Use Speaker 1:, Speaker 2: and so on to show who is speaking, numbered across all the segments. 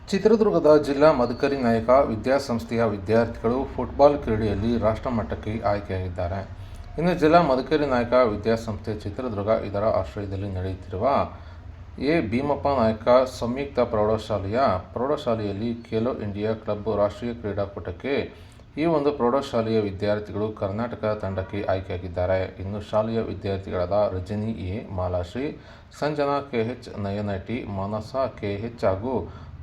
Speaker 1: ಚಿತ್ರದುರ್ಗದ ಜಿಲ್ಲಾ ಮದಕರಿ ನಾಯಕ ವಿದ್ಯಾಸಂಸ್ಥೆಯ ವಿದ್ಯಾರ್ಥಿಗಳು ಫುಟ್ಬಾಲ್ ಕ್ರೀಡೆಯಲ್ಲಿ ರಾಷ್ಟ್ರಮಟ್ಟಕ್ಕೆ ಆಯ್ಕೆಯಾಗಿದ್ದಾರೆ. ಇನ್ನು ಜಿಲ್ಲಾ ಮದಕರಿ ನಾಯಕ ವಿದ್ಯಾಸಂಸ್ಥೆ ಚಿತ್ರದುರ್ಗ ಇದರ ಆಶ್ರಯದಲ್ಲಿ ನಡೆಯುತ್ತಿರುವ ಎ. ಭೀಮಪ್ಪ ನಾಯಕ ಸಂಯುಕ್ತ ಪ್ರೌಢಶಾಲೆಯಲ್ಲಿ ಖೇಲೋ ಇಂಡಿಯಾ ಕ್ಲಬ್ ರಾಷ್ಟ್ರೀಯ ಕ್ರೀಡಾಕೂಟಕ್ಕೆ ಈ ಒಂದು ಪ್ರೌಢಶಾಲೆಯ ವಿದ್ಯಾರ್ಥಿಗಳು ಕರ್ನಾಟಕ ತಂಡಕ್ಕೆ ಆಯ್ಕೆಯಾಗಿದ್ದಾರೆ. ಇನ್ನು ಶಾಲೆಯ ವಿದ್ಯಾರ್ಥಿಗಳಾದ Rajani A. Malashree, Sanjana K H, Nayana T, Manasa K H ಹಾಗೂ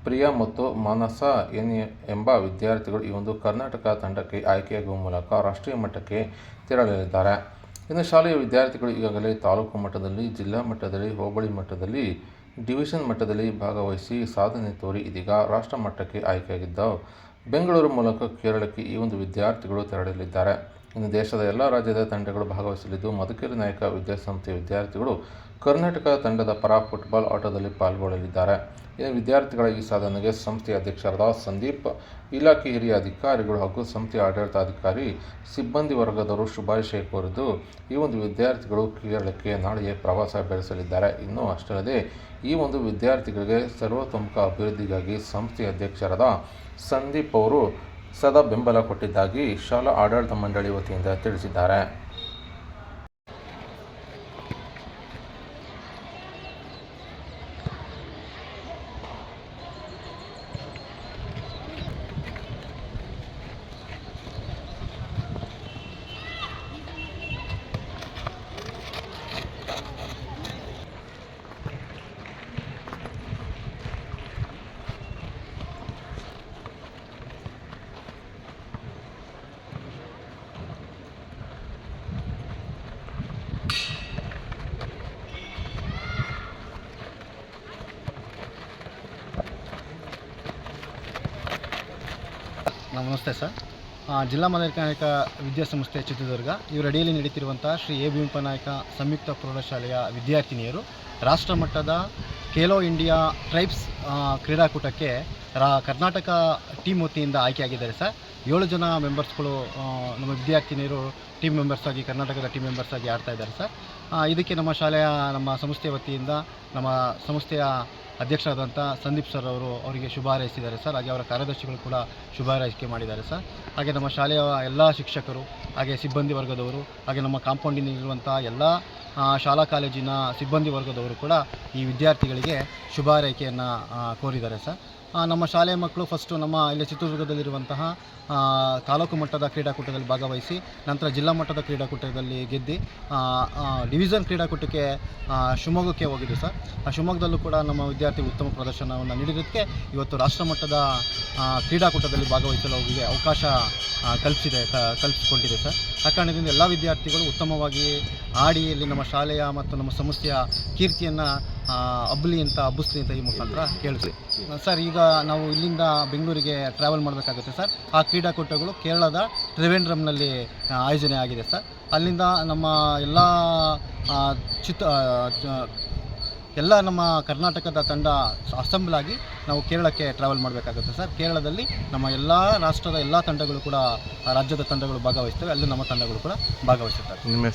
Speaker 1: ಪ್ರಿಯಾ ಮತ್ತು ಮಾನಸ ಎನ್ ಎಂಬ ವಿದ್ಯಾರ್ಥಿಗಳು ಈ ಒಂದು ಕರ್ನಾಟಕ ತಂಡಕ್ಕೆ ಆಯ್ಕೆಯಾಗುವ ಮೂಲಕ ರಾಷ್ಟ್ರೀಯ ಮಟ್ಟಕ್ಕೆ ತೆರಳಲಿದ್ದಾರೆ. ಇನ್ನು ಶಾಲೆಯ ವಿದ್ಯಾರ್ಥಿಗಳು ಈಗಾಗಲೇ ತಾಲೂಕು ಮಟ್ಟದಲ್ಲಿ, ಜಿಲ್ಲಾ ಮಟ್ಟದಲ್ಲಿ, ಹೋಬಳಿ ಮಟ್ಟದಲ್ಲಿ, ಡಿವಿಷನ್ ಮಟ್ಟದಲ್ಲಿ ಭಾಗವಹಿಸಿ ಸಾಧನೆ ತೋರಿ ಇದೀಗ ರಾಷ್ಟ್ರ ಮಟ್ಟಕ್ಕೆ ಆಯ್ಕೆಯಾಗಿದ್ದು, ಬೆಂಗಳೂರು ಮೂಲಕ ಕೇರಳಕ್ಕೆ ಈ ಒಂದು ವಿದ್ಯಾರ್ಥಿಗಳು ತೆರಳಲಿದ್ದಾರೆ. ಇನ್ನು ದೇಶದ ಎಲ್ಲ ರಾಜ್ಯದ ತಂಡಗಳು ಭಾಗವಹಿಸಲಿದ್ದು, ಮದಕರಿ ನಾಯಕ ವಿದ್ಯಾಸಂಸ್ಥೆಯ ವಿದ್ಯಾರ್ಥಿಗಳು ಕರ್ನಾಟಕ ತಂಡದ ಪರ ಫುಟ್ಬಾಲ್ ಆಟದಲ್ಲಿ ಪಾಲ್ಗೊಳ್ಳಲಿದ್ದಾರೆ. ಇನ್ನು ವಿದ್ಯಾರ್ಥಿಗಳ ಈ ಸಾಧನೆಗೆ ಸಂಸ್ಥೆಯ ಅಧ್ಯಕ್ಷರಾದ ಸಂದೀಪ್, ಇಲಾಖೆ ಹಿರಿಯ ಅಧಿಕಾರಿಗಳು ಹಾಗೂ ಸಂಸ್ಥೆಯ ಆಡಳಿತಾಧಿಕಾರಿ, ಸಿಬ್ಬಂದಿ ವರ್ಗದವರು ಶುಭಾಶಯ ಕೋರಿದ್ದು, ಈ ಒಂದು ವಿದ್ಯಾರ್ಥಿಗಳು ಕೇರಳಕ್ಕೆ ನಾಳೆಯೇ ಪ್ರವಾಸ ಬೆಳೆಸಲಿದ್ದಾರೆ. ಇನ್ನು ಅಷ್ಟಲ್ಲದೆ ಈ ಒಂದು ವಿದ್ಯಾರ್ಥಿಗಳಿಗೆ ಸರ್ವತೋಮುಖ ಅಭಿವೃದ್ಧಿಗಾಗಿ ಸಂಸ್ಥೆಯ ಅಧ್ಯಕ್ಷರಾದ ಸಂದೀಪ್ ಅವರು ಸದಾ ಬೆಂಬಲ ಕೊಟ್ಟಿದ್ದಾಗಿ ಶಾಲಾ ಆಡಳಿತ ಮಂಡಳಿ ವತಿಯಿಂದ ತಿಳಿಸಿದ್ದಾರೆ.
Speaker 2: ನಮಸ್ತೆ ಸರ್. ಜಿಲ್ಲಾ ಮದಕರಿ ನಾಯಕ ವಿದ್ಯಾಸಂಸ್ಥೆ ಚಿತ್ರದುರ್ಗ ಇವರ ಅಡಿಯಲ್ಲಿ ನಡೀತಿರುವಂಥ ಶ್ರೀ ಎ. ಭೀಮಪ್ಪ ನಾಯಕ ಸಂಯುಕ್ತ ಪ್ರೌಢಶಾಲೆಯ ವಿದ್ಯಾರ್ಥಿನಿಯರು ರಾಷ್ಟ್ರ ಮಟ್ಟದ ಖೇಲೋ ಇಂಡಿಯಾ ಟ್ರೈಬ್ಸ್ ಕ್ರೀಡಾಕೂಟಕ್ಕೆ ಕರ್ನಾಟಕ ಟೀಮ್ ವತಿಯಿಂದ ಆಯ್ಕೆಯಾಗಿದ್ದಾರೆ ಸರ್. 7 ಜನ ಮೆಂಬರ್ಸ್ಗಳು ನಮ್ಮ ವಿದ್ಯಾರ್ಥಿನಿಯರು ಟೀಮ್ ಮೆಂಬರ್ಸಾಗಿ ಕರ್ನಾಟಕದ ಟೀಮ್ ಮೆಂಬರ್ಸಾಗಿ ಆಡ್ತಾ ಇದ್ದಾರೆ ಸರ್. ಇದಕ್ಕೆ ನಮ್ಮ ಸಂಸ್ಥೆಯ ವತಿಯಿಂದ ನಮ್ಮ ಸಂಸ್ಥೆಯ ಅಧ್ಯಕ್ಷರಾದಂಥ ಸಂದೀಪ್ ಸರ್ ಅವರಿಗೆ ಶುಭ ಹಾರೈಸಿದ್ದಾರೆ ಸರ್. ಹಾಗೆ ಅವರ ಕಾರ್ಯದರ್ಶಿಗಳು ಕೂಡ ಶುಭ ಹಾರೈಕೆ ಮಾಡಿದ್ದಾರೆ ಸರ್. ಹಾಗೆ ನಮ್ಮ ಶಾಲೆಯ ಎಲ್ಲ ಶಿಕ್ಷಕರು, ಹಾಗೆ ಸಿಬ್ಬಂದಿ ವರ್ಗದವರು, ಹಾಗೆ ನಮ್ಮ ಕಾಂಪೌಂಡಿನಲ್ಲಿರುವಂಥ ಎಲ್ಲ ಶಾಲಾ ಕಾಲೇಜಿನ ಸಿಬ್ಬಂದಿ ವರ್ಗದವರು ಕೂಡ ಈ ವಿದ್ಯಾರ್ಥಿಗಳಿಗೆ ಶುಭ ಹಾರೈಕೆಯನ್ನು ಕೋರಿದ್ದಾರೆ ಸರ್. ನಮ್ಮ ಶಾಲೆಯ ಮಕ್ಕಳು ಫಸ್ಟು ನಮ್ಮ ಇಲ್ಲಿ ಚಿತ್ರದುರ್ಗದಲ್ಲಿರುವಂತಹ ತಾಲೂಕು ಮಟ್ಟದ ಕ್ರೀಡಾಕೂಟದಲ್ಲಿ ಭಾಗವಹಿಸಿ, ನಂತರ ಜಿಲ್ಲಾ ಮಟ್ಟದ ಕ್ರೀಡಾಕೂಟದಲ್ಲಿ ಗೆದ್ದು ಡಿವಿಷನ್ ಕ್ರೀಡಾಕೂಟಕ್ಕೆ ಶಿವಮೊಗ್ಗಕ್ಕೆ ಹೋಗಿದ್ದು ಸರ್. ಶಿವಮೊಗ್ಗದಲ್ಲೂ ಕೂಡ ನಮ್ಮ ವಿದ್ಯಾರ್ಥಿ ಉತ್ತಮ ಪ್ರದರ್ಶನವನ್ನು ನೀಡಿದ್ದಕ್ಕೆ ಇವತ್ತು ರಾಷ್ಟ್ರ ಮಟ್ಟದ ಕ್ರೀಡಾಕೂಟದಲ್ಲಿ ಭಾಗವಹಿಸಲು ಅವರಿಗೆ ಅವಕಾಶ ಕಲ್ಪಿಸಿಕೊಂಡಿದೆ ಸರ್. ಆ ಕಾರಣದಿಂದ ಎಲ್ಲ ವಿದ್ಯಾರ್ಥಿಗಳು ಉತ್ತಮವಾಗಿ ಆಡಿ ಇಲ್ಲಿ ನಮ್ಮ ಶಾಲೆಯ ಮತ್ತು ನಮ್ಮ ಸಂಸ್ಥೆಯ ಕೀರ್ತಿಯನ್ನು ಹಬ್ಬಿಸ್ಲಿ ಅಂತ ಈ ಮುಖಾಂತರ ಕೇಳಿದ್ವಿ ಸರ್. ಈಗ ನಾವು ಇಲ್ಲಿಂದ ಬೆಂಗಳೂರಿಗೆ ಟ್ರಾವೆಲ್ ಮಾಡಬೇಕಾಗುತ್ತೆ ಸರ್. ಆ ಕ್ರೀಡಾಕೂಟಗಳು ಕೇರಳದ ತ್ರಿವೇಂದ್ರಂನಲ್ಲಿ ಆಯೋಜನೆ ಆಗಿದೆ ಸರ್. ಅಲ್ಲಿಂದ ನಮ್ಮ ಎಲ್ಲ ನಮ್ಮ ಕರ್ನಾಟಕದ ತಂಡ ಅಸೆಂಬಲ್ ಆಗಿ ನಾವು ಕೇರಳಕ್ಕೆ ಟ್ರಾವೆಲ್ ಮಾಡಬೇಕಾಗುತ್ತೆ ಸರ್. ಕೇರಳದಲ್ಲಿ ನಮ್ಮ ಎಲ್ಲ ರಾಷ್ಟ್ರದ ಎಲ್ಲ ತಂಡಗಳು ಕೂಡ ರಾಜ್ಯದ ತಂಡಗಳು ಭಾಗವಹಿಸ್ತವೆ, ಅಲ್ಲಿ ನಮ್ಮ ತಂಡಗಳು ಕೂಡ ಭಾಗವಹಿಸುತ್ತವೆ.